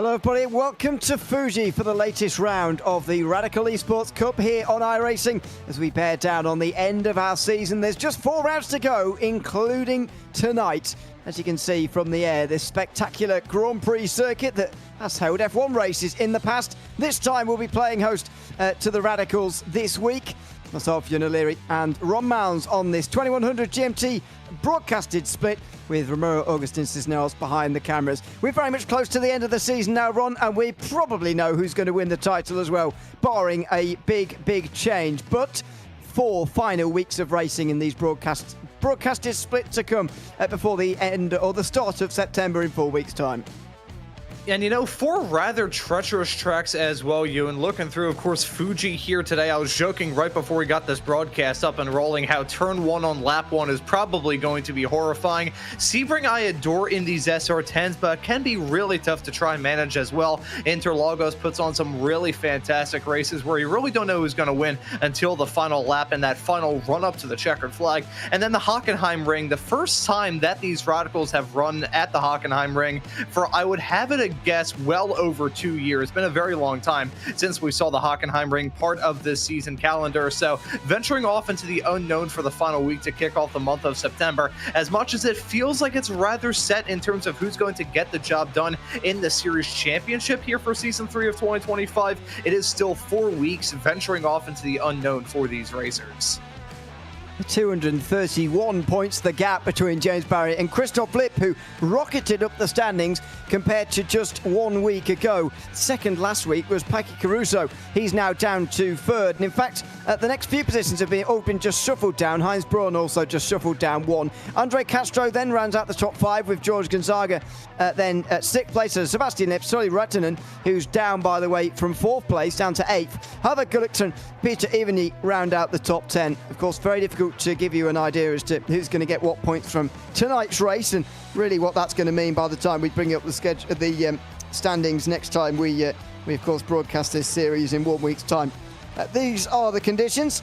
Hello everybody, welcome to Fuji for the latest round of the Radical Esports Cup here on iRacing as we bear down on the end of our season. There's just 4 rounds to go, including tonight. As you can see from the air, this spectacular Grand Prix circuit that has held F1 races in the past. This time we'll be playing host to the Radicals this week. Myself, Ewan O'Leary, and Ron Mounds on this 2100 GMT broadcasted split with Romero Augustin Cisneros behind the cameras. We're very much close to the end of the season now, Ron, and we probably know who's going to win the title as well, barring a big change. But 4 final weeks of racing in these broadcasted split to come before the end or the start of September in 4 weeks' time. And you know, 4 rather treacherous tracks as well, Ewan. Looking through, of course, Fuji here today. I was joking right before we got this broadcast up and rolling how turn 1 on lap 1 is probably going to be horrifying. Sebring I adore in these SR10s, but can be really tough to try and manage as well. Interlagos puts on some really fantastic races where you really don't know who's going to win until the final lap and that final run up to the checkered flag. And then the Hockenheim Ring, the first time that these Radicals have run at the Hockenheim Ring for, I would have it guess, well over 2 years. It's been a very long time since we saw the Hockenheim Ring part of this season calendar. So venturing off into the unknown for the final week to kick off the month of September, as much as it feels like it's rather set in terms of who's going to get the job done in the series championship here for season 3 of 2025, it is still 4 weeks venturing off into the unknown for these racers. 231 points the gap between James Barry and Christoph Lipp, who rocketed up the standings compared to just 1 week ago. Second last week was Paki Caruso. He's now down to 3rd. And in fact, the next few positions have been just shuffled down. Heinz Braun also just shuffled down 1. Andre Castro then rounds out the top 5 with George Gonzaga. Then at 6th place, Sebastian Lipp, Solly Rattanen, who's down, by the way, from 4th place down to 8th. Harvard Gullickson, Peter Ivany round out the top 10. Of course, very difficult to give you an idea as to who's going to get what points from tonight's race and really what that's going to mean by the time we bring up the schedule, the standings next time we of course broadcast this series in 1 week's time. These are the conditions: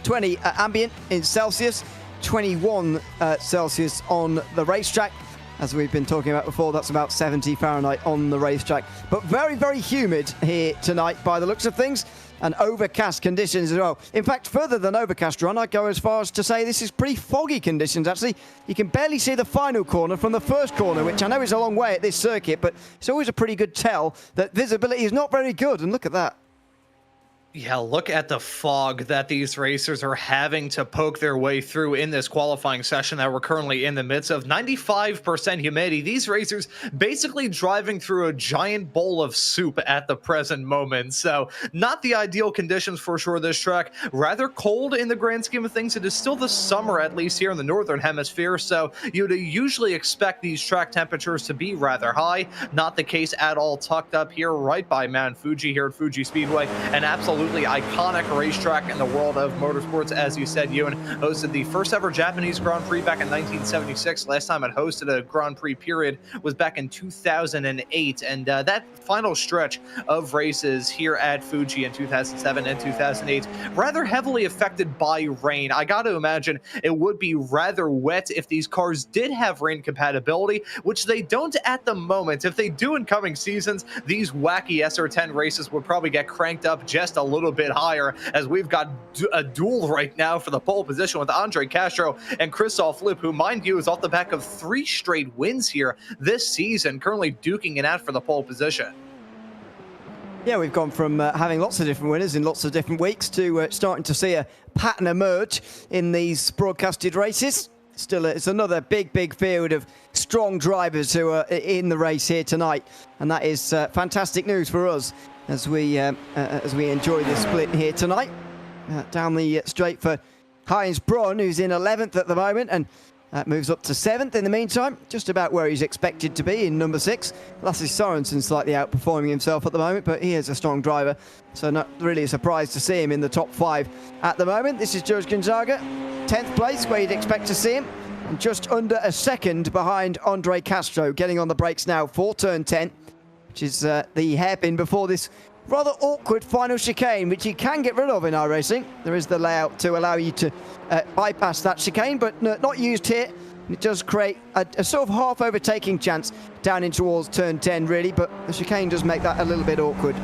20 ambient in Celsius, 21 Celsius on the racetrack. As we've been talking about before, that's about 70 Fahrenheit on the racetrack. But very humid here tonight by the looks of things, and overcast conditions as well. In fact, further than overcast, Ron, I'd go as far as to say this is pretty foggy conditions, actually. You can barely see the final corner from the first corner, which I know is a long way at this circuit, but it's always a pretty good tell that visibility is not very good, and look at that. Yeah, look at the fog that these racers are having to poke their way through in this qualifying session that we're currently in the midst of. 95% humidity. These racers basically driving through a giant bowl of soup at the present moment. So not the ideal conditions for sure this track. Rather cold in the grand scheme of things. It is still the summer, at least here in the northern hemisphere. So you'd usually expect these track temperatures to be rather high. Not the case at all. Tucked up here right by Mount Fuji here at Fuji Speedway. And absolutely iconic racetrack in the world of motorsports. As you said, Ewan hosted the first ever Japanese Grand Prix back in 1976. Last time it hosted a Grand Prix period was back in 2008. And that final stretch of races here at Fuji in 2007 and 2008, rather heavily affected by rain. I got to imagine it would be rather wet if these cars did have rain compatibility, which they don't at the moment. If they do in coming seasons, these wacky SR10 races would probably get cranked up just a little bit higher, as we've got a duel right now for the pole position with Andre Castro and Christoph Lipp, who, mind you, is off the back of 3 straight wins here this season, currently duking it out for the pole position. Yeah, we've gone from having lots of different winners in lots of different weeks to starting to see a pattern emerge in these broadcasted races. Still, it's another big field of strong drivers who are in the race here tonight, and that is fantastic news for us as we enjoy this split here tonight. Down the straight for Heinz Braun, who's in 11th at the moment, and moves up to 7th in the meantime, just about where he's expected to be in number 6. Lasse Sorensen slightly outperforming himself at the moment, but he is a strong driver, so not really a surprise to see him in the top 5 at the moment. This is George Gonzaga, 10th place, where you'd expect to see him, and just under a second behind Andre Castro, getting on the brakes now for turn 10, which is the hairpin before this rather awkward final chicane, which you can get rid of in iRacing. There is the layout to allow you to bypass that chicane, but not used here. It does create a sort of half overtaking chance down in towards turn 10, really, but the chicane does make that a little bit awkward.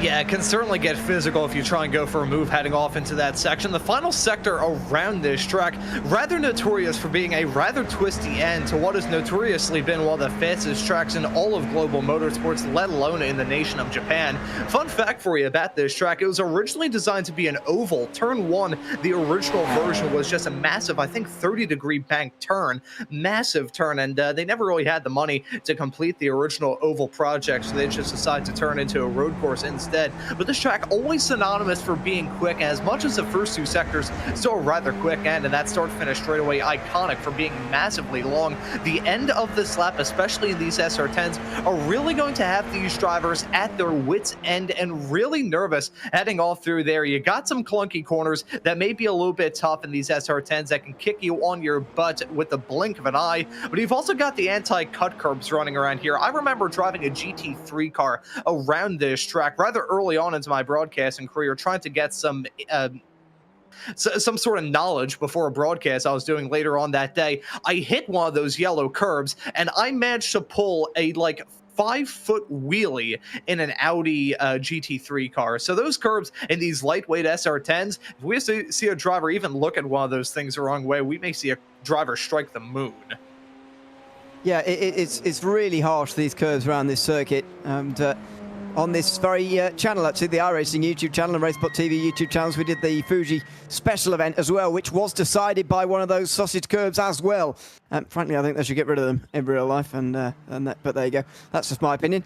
Yeah, it can certainly get physical if you try and go for a move heading off into that section. The final sector around this track, rather notorious for being a rather twisty end to what has notoriously been one of the fastest tracks in all of global motorsports, let alone in the nation of Japan. Fun fact for you about this track, it was originally designed to be an oval. Turn 1, the original version, was just a massive, I think, 30-degree bank turn. Massive turn, and they never really had the money to complete the original oval project, so they just decided to turn it into a road course instead. But this track always synonymous for being quick, as much as the first two sectors still a rather quick end, and that start-finish straightaway iconic for being massively long. The end of this lap, especially in these SR10s, are really going to have these drivers at their wits' end and really nervous heading all through there. You got some clunky corners that may be a little bit tough in these SR10s that can kick you on your butt with the blink of an eye, but you've also got the anti-cut curbs running around here. I remember driving a GT3 car around this track rather early on into my broadcasting career, trying to get some sort of knowledge before a broadcast I was doing later on that day. I hit one of those yellow curbs, and I managed to pull a 5-foot wheelie in an Audi GT3 car. So those curbs in these lightweight SR10s, if we see a driver even look at one of those things the wrong way, we may see a driver strike the moon. Yeah, it's really harsh, these curves around this circuit, and on this very channel, actually, the iRacing YouTube channel and RaceSpotTV YouTube channels, we did the Fuji special event as well, which was decided by one of those sausage curbs as well. Frankly, I think they should get rid of them in real life, but there you go. That's just my opinion.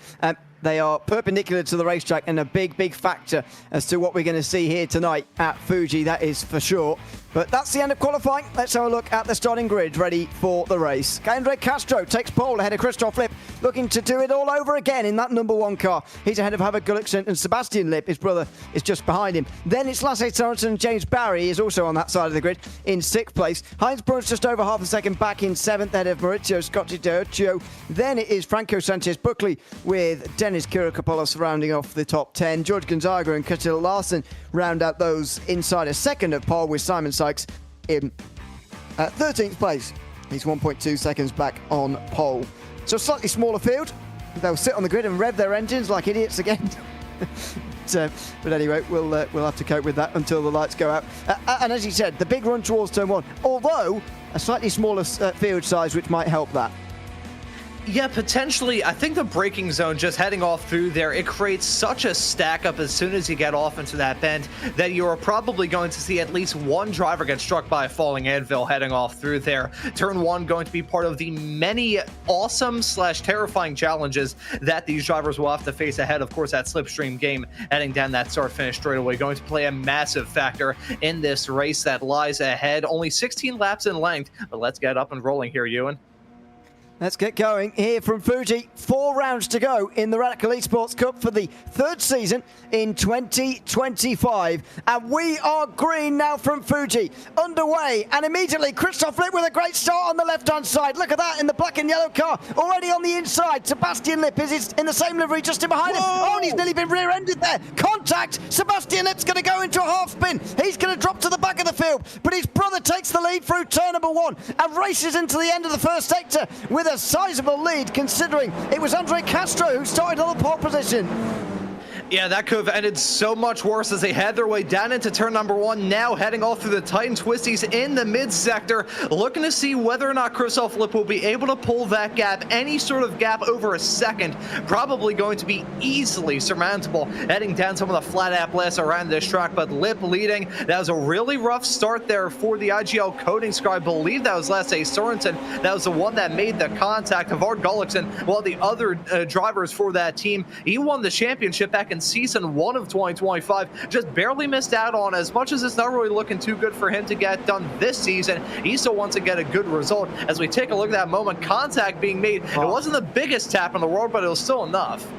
They are perpendicular to the racetrack and a big factor as to what we're going to see here tonight at Fuji, that is for sure. But that's the end of qualifying. Let's have a look at the starting grid ready for the race. Andre Castro takes pole ahead of Christoph Lipp, looking to do it all over again in that number 1 car. He's ahead of Havard Gulliksen, and Sebastian Lipp, his brother, is just behind him. Then it's Lasse Sorensen and James Barry is also on that side of the grid in 6th place. Heinz Bruns just over half a second back in 7th, ahead of Maurizio Scotti D'Urcio. Then it is Franco Sanchez Buckley with Dennis Kirikopoulos rounding off the top 10. George Gonzaga and Kjetil Larsen round out those inside a second of pole, with Simon Sykes in 13th place. He's 1.2 seconds back on pole. So slightly smaller field. They'll sit on the grid and rev their engines like idiots again. But anyway, we'll have to cope with that until the lights go out. And as you said, the big run towards turn 1, although a slightly smaller field size, which might help that. Yeah, potentially. I think the braking zone just heading off through there, it creates such a stack up as soon as you get off into that bend that you're probably going to see at least one driver get struck by a falling anvil heading off through there. Turn 1 going to be part of the many awesome / terrifying challenges that these drivers will have to face ahead. Of course, that slipstream game heading down that start-finish straightaway going to play a massive factor in this race that lies ahead. Only 16 laps in length, but let's get up and rolling here, Ewan. Let's get going here from Fuji. 4 rounds to go in the Radical Esports Cup for the 3rd season in 2025. And we are green now from Fuji. Underway, and immediately Christoph Lipp with a great start on the left-hand side. Look at that in the black and yellow car. Already on the inside, Sebastian Lipp is in the same livery just in behind him. Oh, and he's nearly been rear-ended there. Contact. Sebastian Lipp's going to go into a half spin. He's going to drop to the back of the field. But his brother takes the lead through turn number 1 and races into the end of the first sector with a sizable lead, considering it was Andre Castro who started on the pole position. Yeah, that could have ended so much worse as they had their way down into turn number 1, now heading off through the tight and twisties in the mid-sector, looking to see whether or not Christoph Lipp will be able to pull that gap, any sort of gap over a second, probably going to be easily surmountable, heading down some of the flat applets around this track, but Lipp leading. That was a really rough start there for the IGL Coding Squad. I believe that was Lasse Sorensen. That was the one that made the contact. Havard Gulliksen, while the other drivers for that team, he won the championship back in season 1 of 2025, just barely missed out on. As much as it's not really looking too good for him to get done this season, he still wants to get a good result. As we take a look at that moment, contact being made, it wasn't the biggest tap in the world, but it was still enough.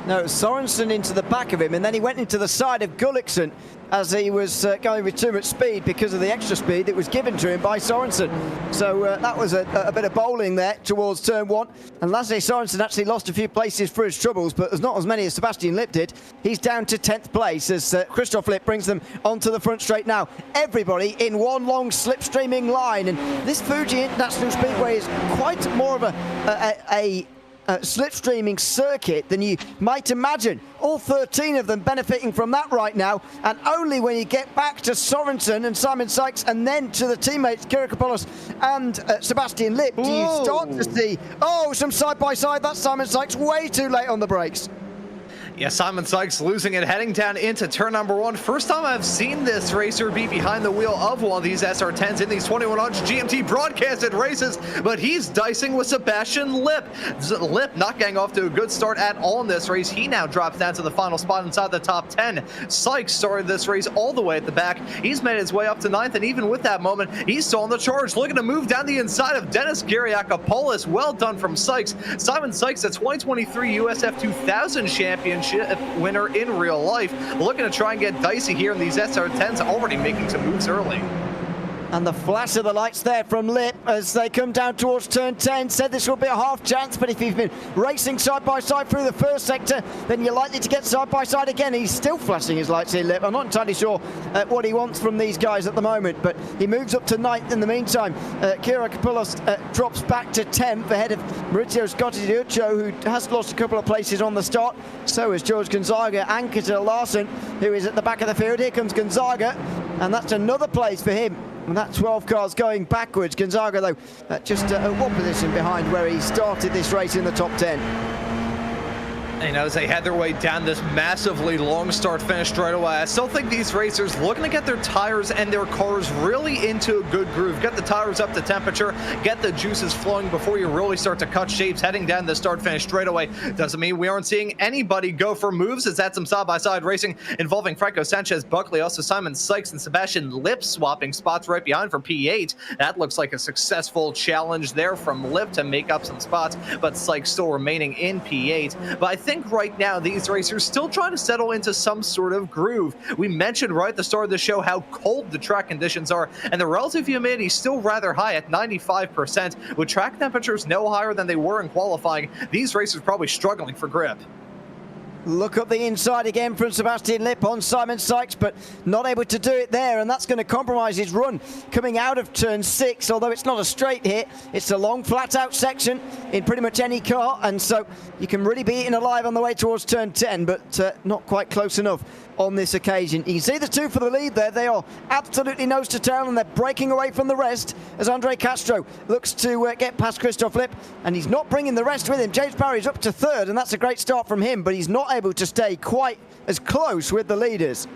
No, Sorensen into the back of him, and then he went into the side of Gullikson as he was going with too much speed because of the extra speed that was given to him by Sorensen. So that was a bit of bowling there towards turn 1. And Lasse Sorensen actually lost a few places for his troubles, but there's not as many as Sebastian Lipp did. He's down to 10th place as Christoph Lipp brings them onto the front straight now. Everybody in one long slipstreaming line, and this Fuji International Speedway is quite more of a slipstreaming circuit than you might imagine. All 13 of them benefiting from that right now, and only when you get back to Sorensen and Simon Sykes and then to the teammates Kyriakopoulos and Sebastian Lipp do you start to see some side-by-side. That's Simon Sykes way too late on the brakes. Yeah, Simon Sykes losing it, heading down into turn number 1. First time I've seen this racer be behind the wheel of one of these SR10s in these 2100 GMT broadcasted races, but he's dicing with Sebastian Lipp. Lipp not getting off to a good start at all in this race. He now drops down to the final spot inside the top 10. Sykes started this race all the way at the back. He's made his way up to 9th, and even with that moment, he's still on the charge, looking to move down the inside of Dennis Kyriakopoulos. Well done from Sykes. Simon Sykes, the 2023 USF 2000 championship winner in real life, looking to try and get dicey here in these SR10s, already making some moves early. And the flash of the lights there from Lipp as they come down towards turn 10. Said this will be a half chance, but if you've been racing side by side through the first sector, then you're likely to get side by side again. He's still flashing his lights here, Lipp. I'm not entirely sure what he wants from these guys at the moment, but he moves up to 9th in the meantime. Kyriakopoulos drops back to 10th ahead of Maurizio Scotti Diuccio, who has lost a couple of places on the start. So is George Gonzaga and Ketil Larsen, who is at the back of the field. Here comes Gonzaga, and that's another place for him. And that 12 car's going backwards. Gonzaga, though, just one position behind where he started this race in the top 10. You know, as they head their way down this massively long start-finish straightaway, I still think these racers looking to get their tires and their cars really into a good groove. Get the tires up to temperature, get the juices flowing before you really start to cut shapes heading down the start-finish straightaway. Doesn't mean we aren't seeing anybody go for moves, as that's some side-by-side racing involving Franco Sanchez Buckley, also Simon Sykes and Sebastian Lipp swapping spots right behind for P8. That looks like a successful challenge there from Lipp to make up some spots, but Sykes still remaining in P8. But I think right now these racers still trying to settle into some sort of groove. We mentioned right at the start of the show how cold the track conditions are, and the relative humidity is still rather high at 95%. With track temperatures no higher than they were in qualifying, these racers probably struggling for grip. Look up the inside again from Sebastian Lipp on Simon Sykes, but not able to do it there, and that's going to compromise his run coming out of turn 6, although it's not a straight hit. It's a long flat-out section in pretty much any car, and so you can really be eaten alive on the way towards turn 10, but not quite close enough on this occasion. You can see the two for the lead there. They are absolutely nose to tail, and they're breaking away from the rest as Andre Castro looks to get past Christoph Lipp, and he's not bringing the rest with him. James Barry's up to 3rd, and that's a great start from him, but he's not able to stay quite as close with the leaders.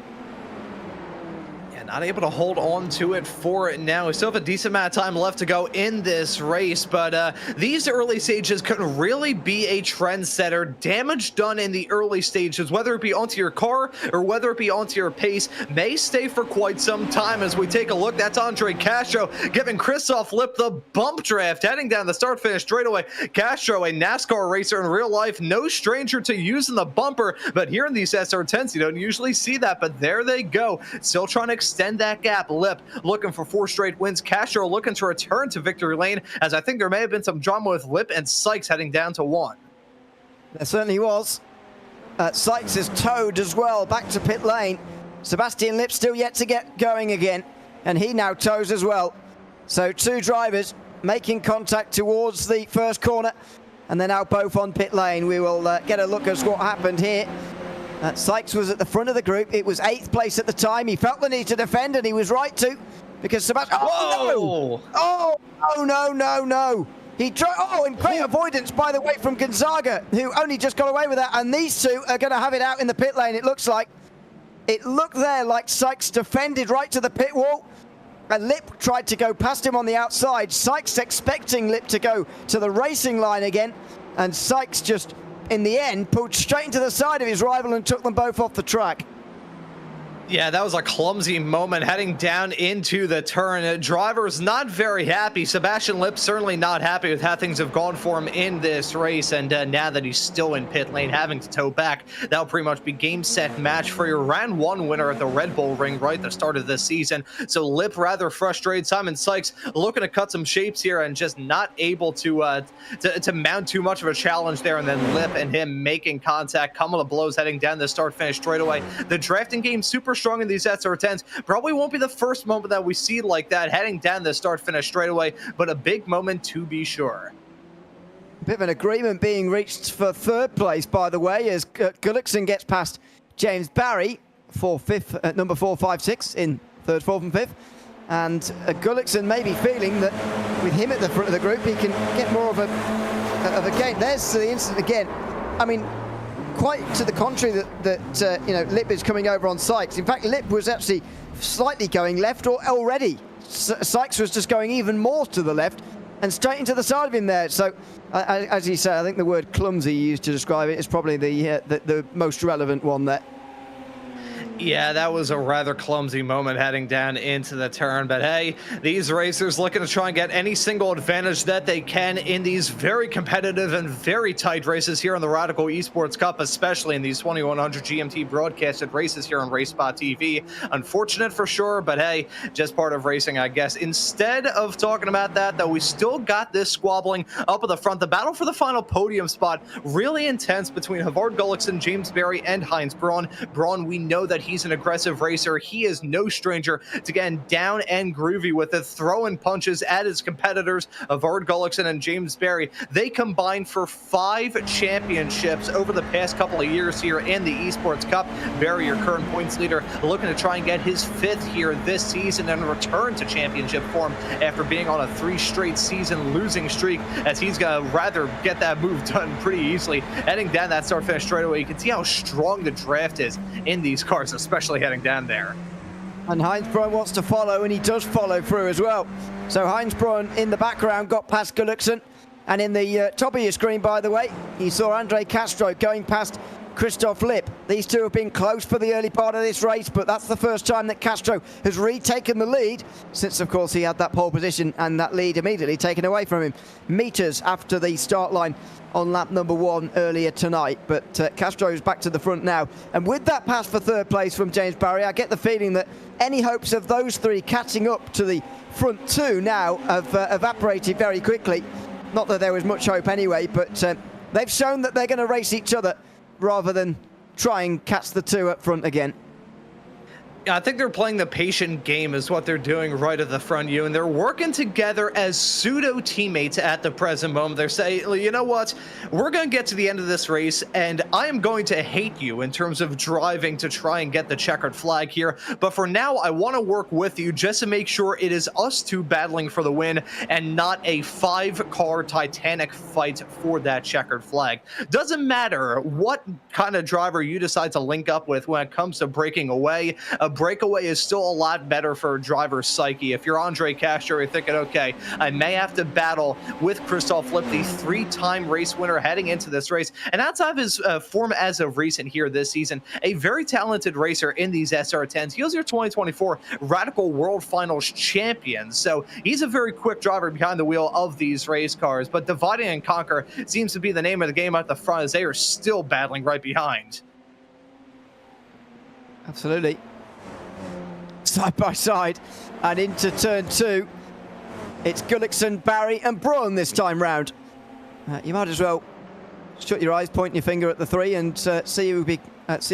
Not able to hold on to it for it now. We still have a decent amount of time left to go in this race, but these early stages could really be a trendsetter. Damage done in the early stages, whether it be onto your car or whether it be onto your pace, may stay for quite some time. As we take a look, that's Andre Castro giving Christoph Lipp the bump draft, heading down the start-finish straightaway. Castro, a NASCAR racer in real life, no stranger to using the bumper, but here in these SR10s, you don't usually see that, but there they go. Still trying to extend that gap. Lipp looking for 4 straight wins. Castro looking to return to victory lane, as I think there may have been some drama with Lipp and Sykes heading down to 1. There certainly was. Sykes is towed as well back to pit lane. Sebastian Lipp still yet to get going again, and he now tows as well. So 2 drivers making contact towards the first corner, and they're now both on pit lane. We will get a look at what happened here. Sykes was at the front of the group. It was 8th place at the time. He felt the need to defend, and he was right to, because Sebastian... Oh, no! Oh, no. And great avoidance, by the way, from Gonzaga, who only just got away with that. And these two are going to have it out in the pit lane, it looks like. It looked there like Sykes defended right to the pit wall. And Lipp tried to go past him on the outside. Sykes expecting Lipp to go to the racing line again. And Sykes just... in the end, pulled straight into the side of his rival and took them both off the track. Yeah, that was a clumsy moment heading down into the turn. Driver's not very happy. Sebastian Lipp certainly not happy with how things have gone for him in this race. And now that he's still in pit lane, having to tow back, that'll pretty much be game, set, match for your round one winner at the Red Bull Ring right at the start of this season. So Lipp rather frustrated. Simon Sykes looking to cut some shapes here and just not able to mount too much of a challenge there. And then Lipp and him making contact, coming to blows heading down the start-finish straightaway. The drafting game super strong in these SR10s. Probably won't be the first moment that we see like that heading down the start-finish straightaway, but a big moment to be sure. A bit of an agreement being reached for third place, by the way, as Gullickson gets past James Barry for fifth at number 4, 5, 6 in third, fourth and fifth. And Gullickson may be feeling that with him at the front of the group, he can get more of a gain. There's the incident again. I mean, quite to the contrary that you know, Lipp is coming over on Sykes. In fact, Lipp was actually slightly going left already. Sykes was just going even more to the left and straight into the side of him there. So, as you say, I think the word clumsy used to describe it is probably the most relevant one there. Yeah, that was a rather clumsy moment heading down into the turn. But hey, these racers looking to try and get any single advantage that they can in these very competitive and very tight races here on the Radical Esports Cup, especially in these 2100 GMT broadcasted races here on RaceSpotTV. Unfortunate for sure, but hey, just part of racing, I guess. Instead of talking about that, though, we still got this squabbling up at the front. The battle for the final podium spot, really intense between Havard Gullickson, James Barry, and Heinz Braun. Braun, we know that he's an aggressive racer. He is no stranger to getting down and groovy with it, throwing punches at his competitors, Havard Gullickson and James Barry. They combined for 5 championships over the past couple of years here in the Esports Cup. Barry, your current points leader, looking to try and get his 5th here this season and return to championship form after being on a 3 straight season losing streak, as he's gonna rather get that move done pretty easily. Heading down that start finish straightaway, you can see how strong the draft is in these cars, especially heading down there. And Heinz Braun wants to follow, and he does follow through as well. So Heinz Braun in the background got past Gullickson, and in the top of your screen, by the way, you saw Andre Castro going past Christoph Lipp. These two have been close for the early part of this race, but that's the first time that Castro has retaken the lead since, of course, he had that pole position and that lead immediately taken away from him meters after the start line on lap number 1 earlier tonight. But Castro is back to the front now, and with that pass for third place from James Barry, I get the feeling that any hopes of those 3 catching up to the front 2 now have evaporated very quickly. Not that there was much hope anyway, but they've shown that they're going to race each other rather than try and catch the 2 up front again. I think they're playing the patient game is what they're doing right at the front, you, and they're working together as pseudo teammates at the present moment. They're saying, you know what, we're going to get to the end of this race and I am going to hate you in terms of driving to try and get the checkered flag here, but for now I want to work with you just to make sure it is us 2 battling for the win and not a 5-car Titanic fight for that checkered flag. Doesn't matter what kind of driver you decide to link up with when it comes to breaking away. A breakaway is still a lot better for a driver's psyche. If you're Andre Castro, you're thinking, okay, I may have to battle with Christoph Lipp, the 3-time race winner heading into this race. And outside of his form as of recent here this season, a very talented racer in these SR10s. He was your 2024 Radical World Finals champion. So he's a very quick driver behind the wheel of these race cars. But dividing and conquer seems to be the name of the game at the front, as they are still battling right behind. Absolutely. Side by side and into turn 2. It's Gullickson, Barry and Braun this time round. You might as well shut your eyes, point your finger at the 3 and see who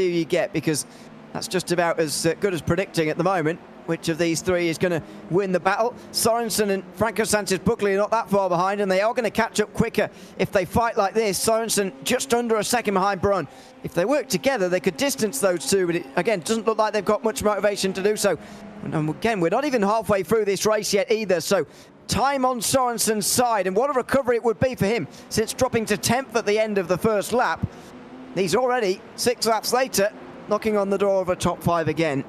you get, because that's just about as good as predicting at the moment which of these 3 is going to win the battle. Sorensen and Franco Sanchez Buckley are not that far behind, and they are going to catch up quicker if they fight like this. Sorensen just under a second behind Braun. If they work together, they could distance those 2, but it, again, doesn't look like they've got much motivation to do so. And again, we're not even halfway through this race yet either, so time on Sorensen's side, and what a recovery it would be for him, since dropping to 10th at the end of the first lap. He's already 6 laps later, knocking on the door of a top 5 again.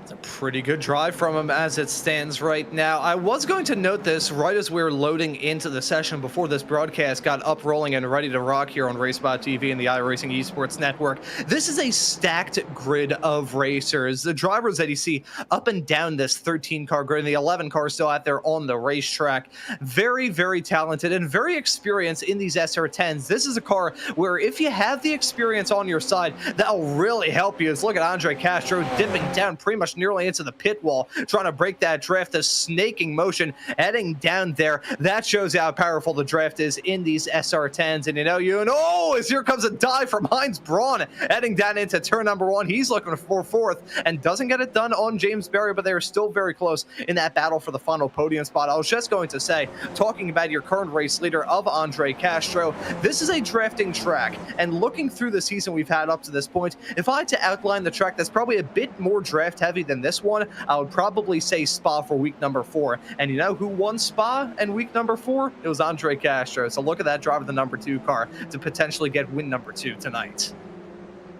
It's a pretty good drive from him as it stands right now. I was going to note this right as we were loading into the session before this broadcast got up, rolling, and ready to rock here on RaceSpotTV and the iRacing Esports Network. This is a stacked grid of racers. The drivers that you see up and down this 13-car grid, and the 11 cars still out there on the racetrack. Very, very talented and very experienced in these SR10s. This is a car where if you have the experience on your side, that'll really help you. Look at Andre Castro dipping down pretty much nearly into the pit wall, trying to break that draft, the snaking motion heading down there. That shows how powerful the draft is in these SR10s. And as here comes a dive from Heinz Braun heading down into turn number 1. He's looking for fourth and doesn't get it done on James Berry, but they're still very close in that battle for the final podium spot. I was just going to say, talking about your current race leader of Andre Castro, this is a drafting track, and looking through the season we've had up to this point, if I had to outline the track that's probably a bit more draft heavy than this one, I would probably say Spa for week number 4. And you know who won Spa in week number 4? It was Andre Castro. So look at that drive of the number 2 car to potentially get win number 2 tonight.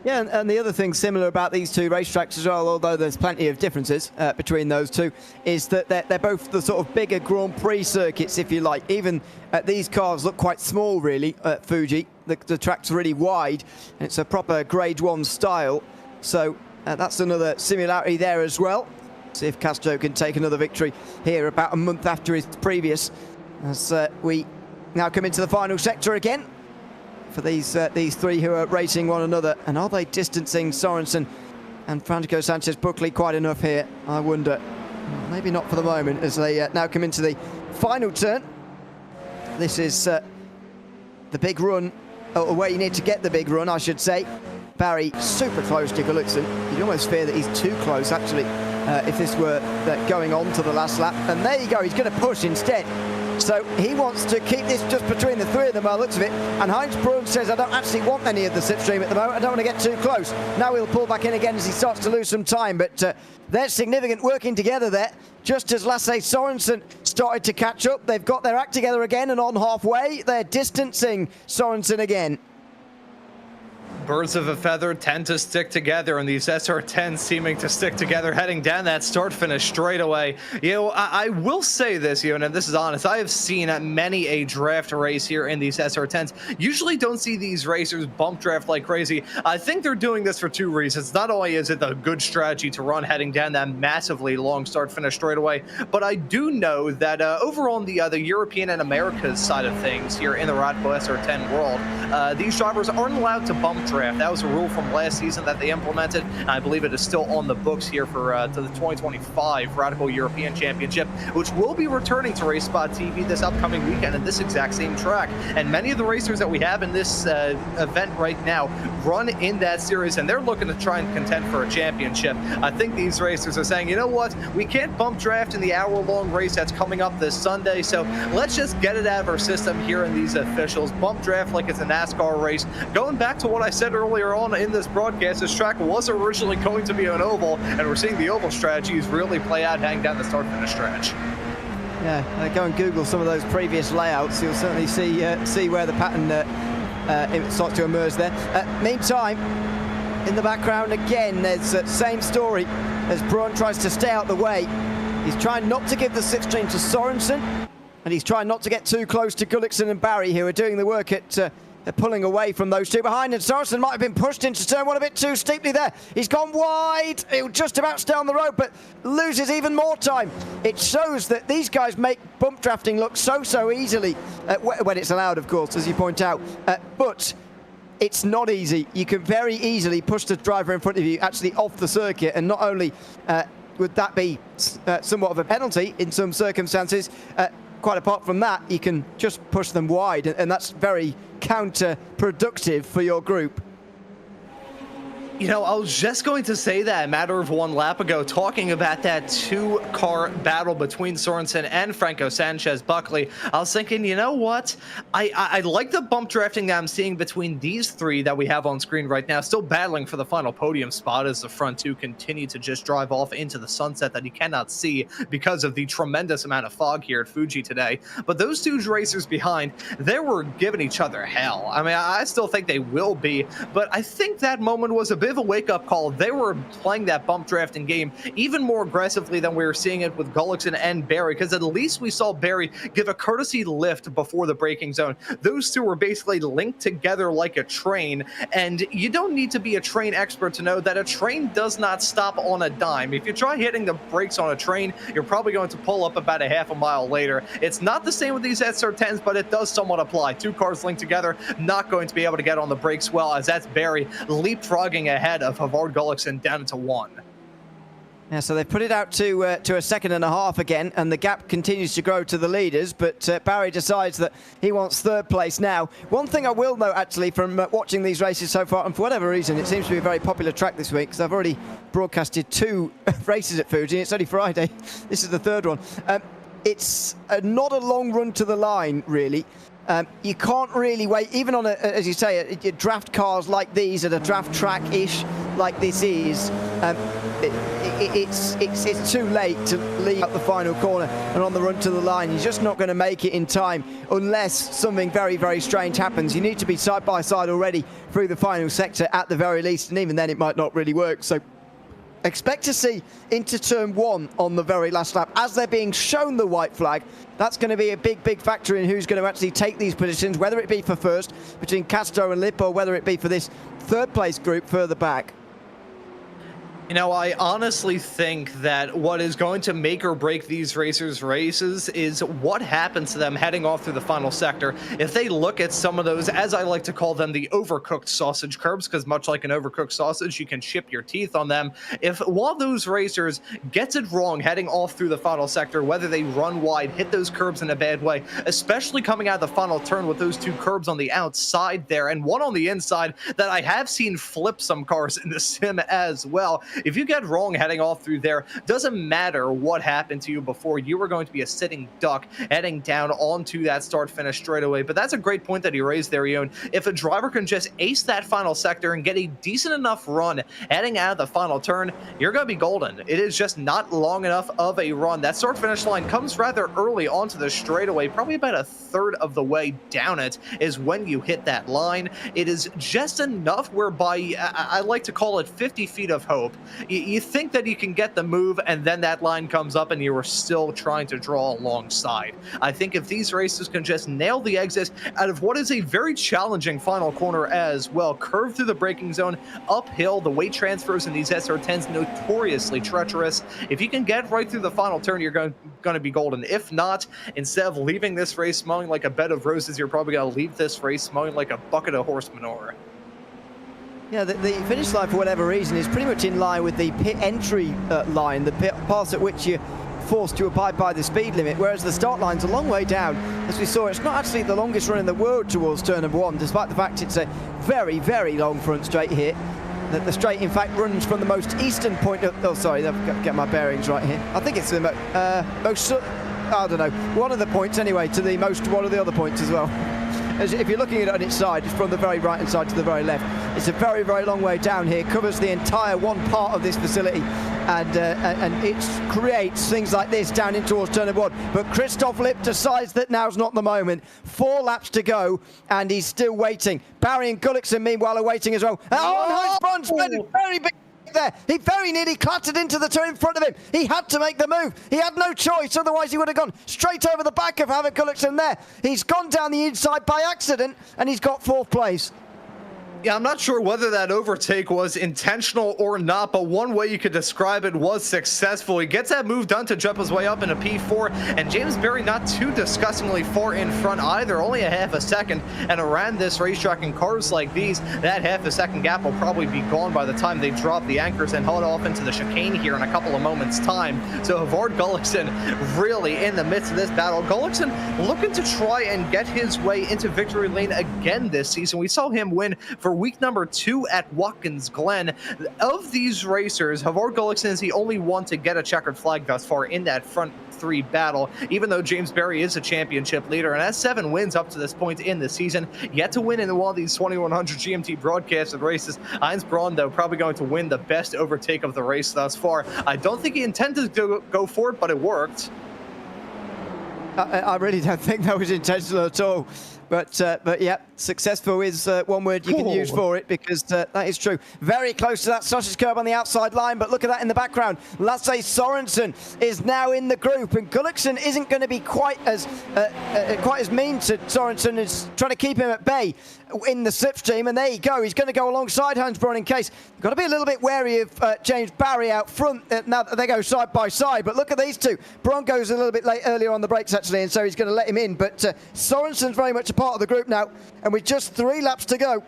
Yeah, and the other thing similar about these two racetracks as well, although there's plenty of differences between those two, is that they're both the sort of bigger Grand Prix circuits, if you like. Even these cars look quite small, really, at Fuji. The track's really wide, and it's a proper Grade 1 style. So that's another similarity there as well. See if Castro can take another victory here about a month after his previous, as we now come into the final sector again for these three who are racing one another. And are they distancing Sorensen and Francisco Sanchez-Buckley quite enough here? I wonder. Maybe not for the moment, as they now come into the final turn. This is the big run, or where you need to get the big run, I should say. Barry super close to Gullickson. You'd almost fear that he's too close, actually, if this were going on to the last lap. And there you go, he's going to push instead. So he wants to keep this just between the three of them by the looks of it. And Heinz Braun says, I don't actually want any of the slipstream at the moment. I don't want to get too close. Now he'll pull back in again as he starts to lose some time. But they're significant working together there. Just as Lasse Sorensen started to catch up, they've got their act together again, and on halfway, they're distancing Sorensen again. Birds of a feather tend to stick together, and these SR10s seeming to stick together heading down that start-finish straightaway. I will say this, and this is honest, I have seen many a draft race here in these SR10s. Usually don't see these racers bump draft like crazy. I think they're doing this for two reasons. Not only is it a good strategy to run heading down that massively long start-finish straightaway, but I do know that over on the European and Americas side of things here in the Radco SR10 world, these drivers aren't allowed to bump draft. That was a rule from last season that they implemented, and I believe it is still on the books here for to the 2025 Radical European Championship, which will be returning to RaceSpotTV this upcoming weekend in this exact same track. And many of the racers that we have in this event right now run in that series, and they're looking to try and contend for a championship. I think these racers are saying, you know what, we can't bump draft in the hour-long race that's coming up this Sunday, so let's just get it out of our system here in these officials. Bump draft like it's a NASCAR race. Going back to what I said earlier on in this broadcast, this track was originally going to be an oval, and we're seeing the oval strategies really play out heading down the start-finish stretch. Yeah, go and Google some of those previous layouts. You'll certainly see where the pattern it starts to emerge there. Meantime, in the background again, there's the same story as Braun tries to stay out the way. He's trying not to give the slipstream to Sorensen, and he's trying not to get too close to Gullickson and Barry, who are doing the work at they're pulling away from those two behind, and Sorensen might have been pushed into turn one a bit too steeply there. He's gone wide. He'll just about stay on the road, but loses even more time. It shows that these guys make bump drafting look so easily, when it's allowed, of course, as you point out. But it's not easy. You can very easily push the driver in front of you actually off the circuit, and not only would that be somewhat of a penalty in some circumstances, quite apart from that, you can just push them wide, and that's very counterproductive for your group. I was just going to say that a matter of one lap ago, talking about that two-car battle between Sorensen and Franco Sanchez-Buckley. I was thinking, you know what? I like the bump drafting that I'm seeing between these three that we have on screen right now, still battling for the final podium spot as the front two continue to just drive off into the sunset that you cannot see because of the tremendous amount of fog here at Fuji today. But those two racers behind, they were giving each other hell. I mean, I still think they will be, but I think that moment was a bit bit of a wake-up call. They were playing that bump drafting game even more aggressively than we were seeing it with Gullickson and Barry, because at least we saw Barry give a courtesy lift before the braking zone. Those two were basically linked together like a train, and you don't need to be a train expert to know that a train does not stop on a dime. If you try hitting the brakes on a train, you're probably going to pull up about a half a mile later. It's not the same with these SR10s, but it does somewhat apply. Two cars linked together, not going to be able to get on the brakes well, as that's Barry leapfrogging ahead of Havard Gullickson down to 1. Yeah, so they've put it out to a second and a half again, and the gap continues to grow to the leaders, but Barry decides that he wants third place now. One thing I will note, actually, from watching these races so far, and for whatever reason, it seems to be a very popular track this week, because I've already broadcasted 2 races at Fuji. It's only Friday. This is the third one. It's not a long run to the line, really. You can't really wait, even on, as you say, draft cars like these at a draft track-ish like this is. It's too late to leave out the final corner and on the run to the line. You're just not going to make it in time unless something very, very strange happens. You need to be side by side already through the final sector at the very least, and even then it might not really work. So expect to see into turn 1 on the very last lap as they're being shown the white flag. That's going to be a big, big factor in who's going to actually take these positions, whether it be for first between Castro and Lip, or whether it be for this third place group further back. You know, I honestly think that what is going to make or break these racers' races is what happens to them heading off through the final sector. If they look at some of those, as I like to call them, the overcooked sausage curbs, because much like an overcooked sausage, you can chip your teeth on them. If one of those racers gets it wrong heading off through the final sector, whether they run wide, hit those curbs in a bad way, especially coming out of the final turn with those 2 curbs on the outside there and one on the inside that I have seen flip some cars in the sim as well. If you get wrong heading off through there, doesn't matter what happened to you before, you are going to be a sitting duck heading down onto that start-finish straightaway. But that's a great point that he raised there, Ion. If a driver can just ace that final sector and get a decent enough run heading out of the final turn, you're going to be golden. It is just not long enough of a run. That start-finish line comes rather early onto the straightaway, probably about a third of the way down it is when you hit that line. It is just enough whereby I like to call it 50 feet of hope. You think that you can get the move, and then that line comes up and you are still trying to draw alongside. I think if these races can just nail the exit out of what is a very challenging final corner as well, curve through the braking zone, uphill, the weight transfers in these SR10s notoriously treacherous. If you can get right through the final turn, you're going to be golden. If not, instead of leaving this race smelling like a bed of roses, you're probably going to leave this race smelling like a bucket of horse manure. Yeah, the finish line, for whatever reason, is pretty much in line with the pit entry line, the pit pass at which you're forced to abide by the speed limit, whereas the start line's a long way down. As we saw, it's not actually the longest run in the world towards turn number 1, despite the fact it's a very, very long front straight here. The straight, in fact, runs from the most eastern point of... Oh, sorry, I've got to get my bearings right here. I think it's the most... I don't know. One of the points, anyway, to the most... One of the other points as well. If you're looking at it on its side, it's from the very right-hand side to the very left. It's a very, very long way down here. Covers the entire one part of this facility, and it creates things like this down in towards turn number 1. But Christoph Lipp decides that now's not the moment. 4 laps to go, and he's still waiting. Barry and Gullickson, meanwhile, are waiting as well. Oh, nice front, very big there. He very nearly clattered into the two in front of him. He had to make the move. He had no choice, otherwise he would have gone straight over the back of Havard Gullickson there. He's gone down the inside by accident, and he's got 4th place. Yeah, I'm not sure whether that overtake was intentional or not, but one way you could describe it was successful. He gets that move done to jump his way up in a P4, and James Barry not too disgustingly far in front either, only a half a second. And around this racetrack in cars like these, that half a second gap will probably be gone by the time they drop the anchors and head off into the chicane here in a couple of moments' time. So Havard Gullickson really in the midst of this battle. Gullickson looking to try and get his way into victory lane again this season. We saw him win for week number 2 at Watkins Glen. Of these racers, Havard Gullickson is the only one to get a checkered flag thus far in that front 3 battle, even though James Barry is a championship leader and has 7 wins up to this point in the season, yet to win in one of these 2100 GMT broadcasted races. Heinz Braun, though, probably going to win the best overtake of the race thus far. I don't think he intended to go for it, but it worked. I really don't think that was intentional at all. But yeah, successful is one word you can use for it, because that is true. Very close to that sausage curb on the outside line, but look at that in the background. Lasse Sorensen is now in the group, and Gulliksen isn't going to be quite as mean to Sorensen, as trying to keep him at bay in the slipstream. And there you go, he's going to go alongside Hans Braun in case. Got to be a little bit wary of James Barry out front now that they go side by side. But look at these two. Braun goes a little bit late earlier on the brakes actually, and so he's going to let him in. But Sorensen's very much a part of the group now, and with just 3 laps to go,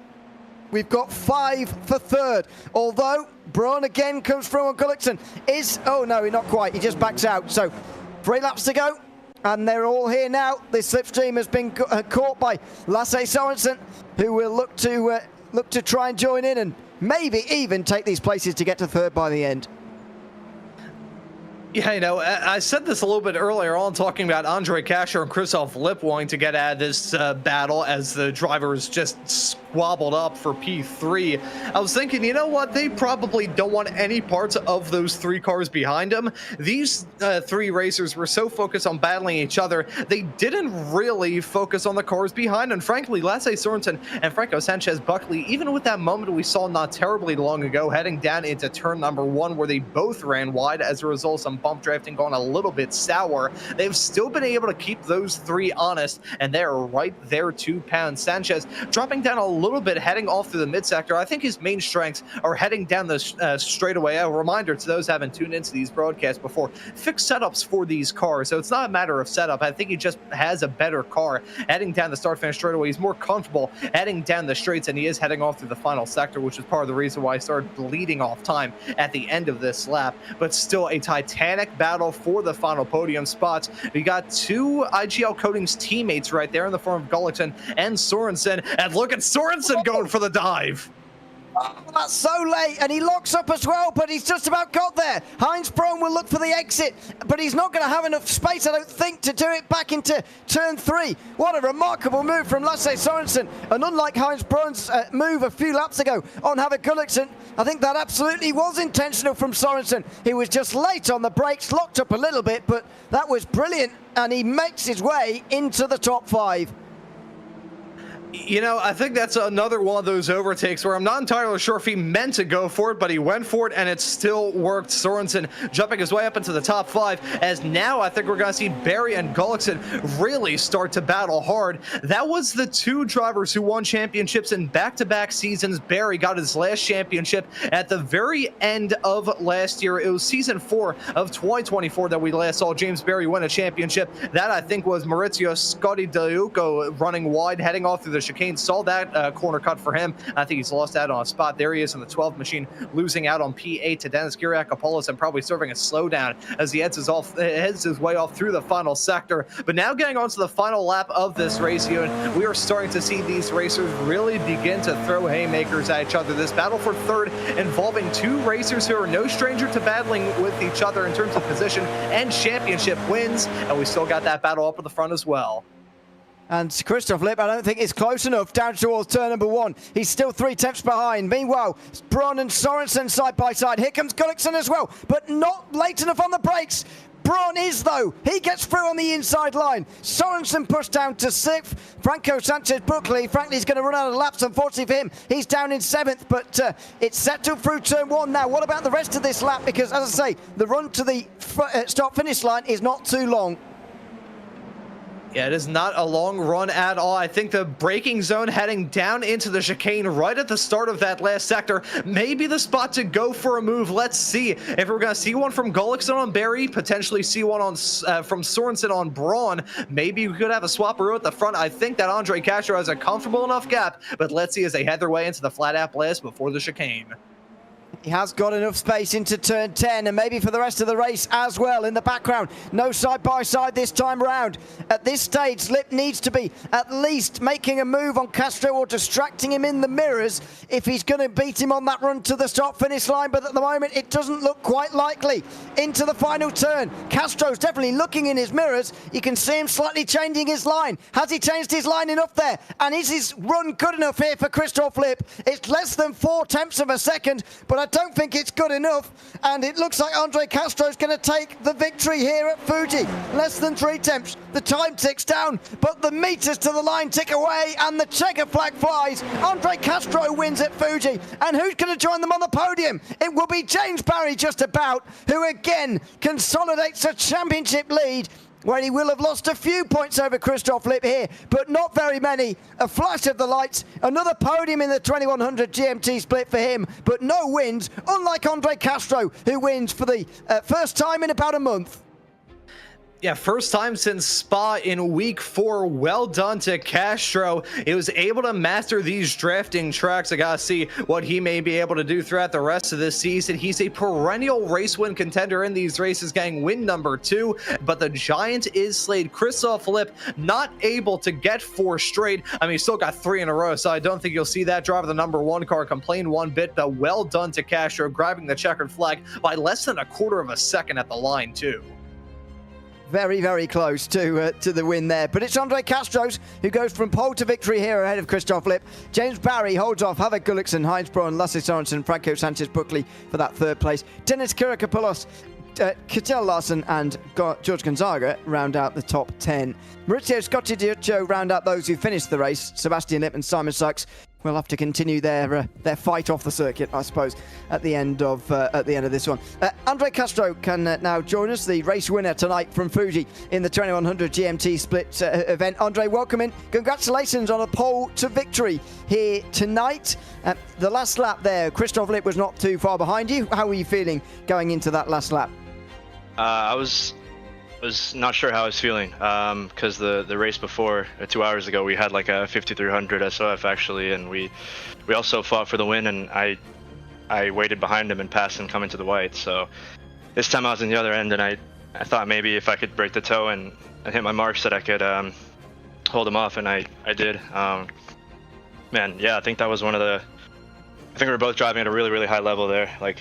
we've got 5 for third. Although Braun again comes through on Gulliksen. Oh no, not quite. He just backs out. So 3 laps to go, and they're all here now. This slipstream has been caught by Lasse Sorensen, who will look to try and join in and maybe even take these places to get to third by the end. Yeah, you know, I said this a little bit earlier on, talking about Andre Kasher and Christoph Lipp wanting to get out of this battle as the drivers just squabbled up for P3. I was thinking, you know what? They probably don't want any parts of those 3 cars behind them. These 3 racers were so focused on battling each other, they didn't really focus on the cars behind. And frankly, Lasse Sorensen and Franco Sanchez Buckley, even with that moment we saw not terribly long ago, heading down into turn number 1, where they both ran wide as a result of some bump drafting going a little bit sour, they've still been able to keep those 3 honest, and they're right there 2 pounds. Sanchez dropping down a little bit, heading off through the mid-sector. I think his main strengths are heading down the straightaway. A reminder to those who haven't tuned into these broadcasts before, fixed setups for these cars, so it's not a matter of setup. I think he just has a better car heading down the start-finish straightaway. He's more comfortable heading down the straights, and he is heading off through the final sector, which is part of the reason why he started bleeding off time at the end of this lap. But still a titanic battle for the final podium spots. We got 2 IGL Coatings teammates right there in the form of Gulliksen and Sorensen. And look at Sorensen going for the dive. Oh, that's so late, and he locks up as well, but he's just about got there. Heinz Braun will look for the exit, but he's not going to have enough space, I don't think, to do it back into turn 3. What a remarkable move from Lasse Sorensen, and unlike Heinz Braun's move a few laps ago on Havik Gulliksen, I think that absolutely was intentional from Sorensen. He was just late on the brakes, locked up a little bit, but that was brilliant, and he makes his way into the top 5. You know, I think that's another one of those overtakes where I'm not entirely sure if he meant to go for it, but he went for it and it still worked. Sorensen jumping his way up into the top 5, as now I think we're going to see Barry and Gulliksen really start to battle hard. That was the 2 drivers who won championships in back-to-back seasons. Barry got his last championship at the very end of last year. It was season 4 of 2024 that we last saw James Barry win a championship. That, I think, was Maurizio Scotti Deuco running wide, heading off through the chicane. Saw that corner cut for him. I think he's lost out on a spot. There he is in the 12th machine, losing out on P8 to Dennis Kyriakopoulos, and probably serving a slowdown as he heads his way off through the final sector. But now getting on to the final lap of this race unit, we are starting to see these racers really begin to throw haymakers at each other. This battle for third involving 2 racers who are no stranger to battling with each other in terms of position and championship wins, and we still got that battle up at the front as well. And Christoph Lipp, I don't think is close enough down towards turn number 1. He's still 3 tenths behind. Meanwhile, Braun and Sorensen side by side. Here comes Gulliksen as well, but not late enough on the brakes. Braun is, though. He gets through on the inside line. Sorensen pushed down to 6th. Franco Sanchez Buckley, frankly, he's going to run out of laps, unfortunately for him. He's down in 7th, but it's settled through turn 1 now. What about the rest of this lap? Because, as I say, the run to the start-finish line is not too long. Yeah, it is not a long run at all. I think the braking zone heading down into the chicane right at the start of that last sector may be the spot to go for a move. Let's see if we're going to see one from Gulliksen on Barry, potentially see one on from Sorensen on Braun. Maybe we could have a swapperoo at the front. I think that Andre Kasher has a comfortable enough gap, but let's see as they head their way into the flat-out blast before the chicane. He has got enough space into turn 10, and maybe for the rest of the race as well. In the background, no side-by-side this time round. At this stage, Lipp needs to be at least making a move on Castro or distracting him in the mirrors if he's going to beat him on that run to the start-finish line, but at the moment it doesn't look quite likely. Into the final turn, Castro's definitely looking in his mirrors. You can see him slightly changing his line. Has he changed his line enough there? And is his run good enough here for Christoph Lipp? It's less than 4 tenths of a second, but but I don't think it's good enough. And it looks like Andre Castro's going to take the victory here at Fuji. Less than 3 tenths. The time ticks down, but the meters to the line tick away, and the checker flag flies. Andre Castro wins at Fuji. And who's going to join them on the podium? It will be James Barry just about, who again consolidates a championship lead, where he will have lost a few points over Christoph Lipp here, but not very many. A flash of the lights, another podium in the 2100 GMT split for him, but no wins, unlike Andre Castro, who wins for the first time in about a month. Yeah, first time since Spa in week 4. Well done to Castro. He was able to master these drafting tracks. I gotta see what he may be able to do throughout the rest of this season. He's a perennial race win contender in these races, getting win number 2. But the giant is slayed. Christoph Lipp not able to get 4 straight. I mean, he still got 3 in a row, so I don't think you'll see that driver the number 1 car complain one bit. But well done to Castro, grabbing the checkered flag by less than a quarter of a second at the line, too. Very, very close to the win there. But it's Andre Castro's who goes from pole to victory here ahead of Christoph Lipp. George Barry holds off Havik Gulliksen, Heinz Braun, Lasse Sorensen, Franco Sanchez-Buckley for that 3rd place. Dennis Kirakopoulos, Kittel Larsen and George Gonzaga round out the top 10. Maurizio Scotti round out those who finished the race. Sebastian Lipp and Simon Sykes will have to continue their fight off the circuit, I suppose, at the end of this one. Andre Castro can now join us, the race winner tonight from Fuji in the 2100 GMT split event. Andre, welcome in. Congratulations on a pole to victory here tonight. The last lap there, Christoph Lipp was not too far behind you. How were you feeling going into that last lap? I was not sure how I was feeling because the race before 2 hours ago we had like a 5300 SOF actually, and we also fought for the win, and I waited behind him and passed him coming to the white. So this time I was in the other end, and I thought maybe if I could break the toe and hit my marks that I could hold him off, and I did. Man, yeah, I think that was I think we were both driving at a really high level there, like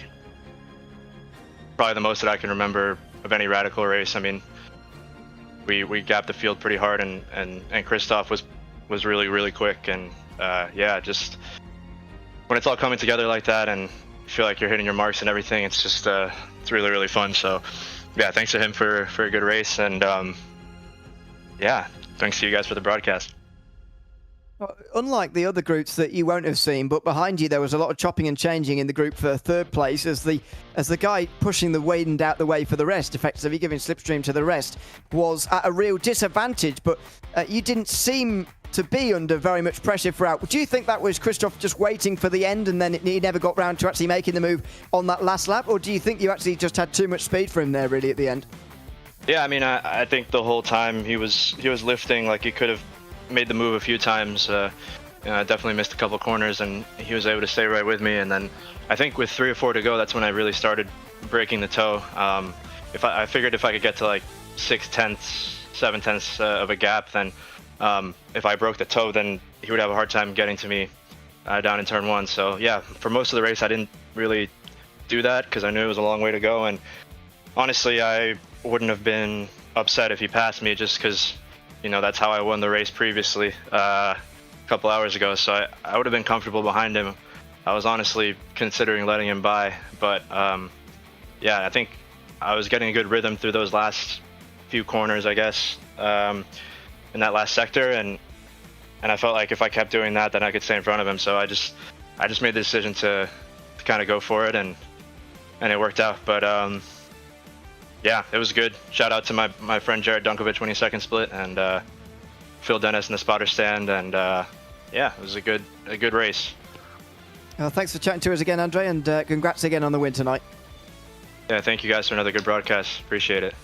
probably the most that I can remember of any Radical race. I mean, we gapped the field pretty hard, and Christoph was really quick, and yeah, just when it's all coming together like that and you feel like you're hitting your marks and everything, it's just it's really fun. So yeah, thanks to him for a good race, and yeah, thanks to you guys for the broadcast. Unlike the other groups that you won't have seen, but behind you there was a lot of chopping and changing in the group for 3rd place as the guy pushing the wind out the way for the rest, effectively giving slipstream to the rest, was at a real disadvantage. But you didn't seem to be under very much pressure throughout. Do you think that was Christoph just waiting for the end and then he never got round to actually making the move on that last lap, or do you think you actually just had too much speed for him there really at the end? Yeah, I mean, I think the whole time he was lifting, like he could have made the move a few times. I definitely missed a couple corners, and he was able to stay right with me. And then I think with 3 or 4 to go, that's when I really started breaking the toe. I figured if I could get to like 6 tenths, 7 tenths of a gap, then if I broke the toe, then he would have a hard time getting to me down in turn 1. So yeah, for most of the race, I didn't really do that because I knew it was a long way to go. And honestly, I wouldn't have been upset if he passed me, just because, you know, that's how I won the race previously a couple hours ago. So I would have been comfortable behind him. I was honestly considering letting him by, but yeah, I think I was getting a good rhythm through those last few corners, I guess, in that last sector, and I felt like if I kept doing that, then I could stay in front of him. So I just made the decision to kind of go for it, and it worked out. But yeah, it was good. Shout out to my friend Jared Dunkovic winning 2nd split, and Phil Dennis in the spotter stand, and yeah, it was a good race. Thanks for chatting to us again, Andre, and congrats again on the win tonight. Yeah, thank you guys for another good broadcast. Appreciate it.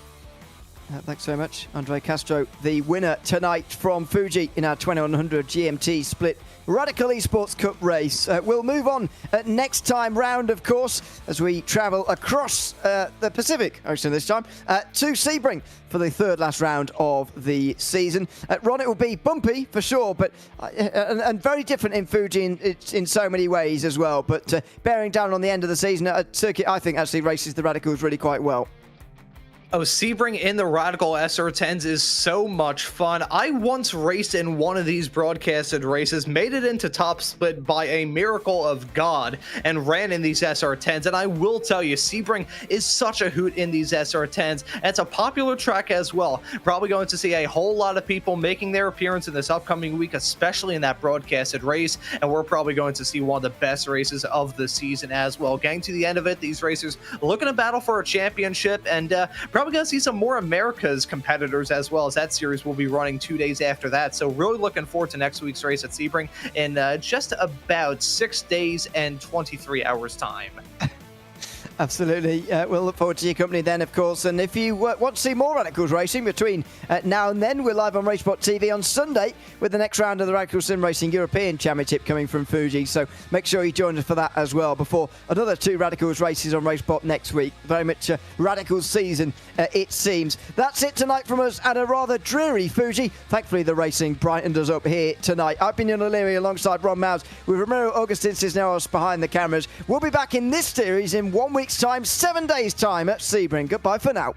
Thanks so much, Andre Castro, the winner tonight from Fuji in our 2100 GMT split Radical Esports Cup race. We'll move on next time round, of course, as we travel across the Pacific Ocean this time to Sebring for the 3rd last round of the season. Ron, it will be bumpy for sure, but and very different in Fuji in so many ways as well. But bearing down on the end of the season, a circuit I think actually races the Radicals really quite well. Oh, Sebring in the Radical SR10s is so much fun. I once raced in one of these broadcasted races, made it into top split by a miracle of God, and ran in these SR10s. And I will tell you, Sebring is such a hoot in these SR10s. It's a popular track as well. Probably going to see a whole lot of people making their appearance in this upcoming week, especially in that broadcasted race. And we're probably going to see one of the best races of the season as well. Getting to the end of it, these racers looking to battle for a championship, and probably going to see some more America's competitors as well, as that series will be running 2 days after that. So really looking forward to next week's race at Sebring in just about 6 days and 23 hours time. Absolutely. We'll look forward to your company then, of course. And if you want to see more Radicals racing between now and then, we're live on RaceSpotTV on Sunday with the next round of the Radical Sim Racing European Championship coming from Fuji. So make sure you join us for that as well before another 2 Radicals races on RaceSpot next week. Very much a Radicals season, it seems. That's it tonight from us at a rather dreary Fuji. Thankfully, the racing brightened us up here tonight. I've been Ian O'Leary alongside Ron Mouse with Romero Augustin Cisneros behind the cameras. We'll be back in this series in 1 week's time, 7 days' time at Sebring. Goodbye for now.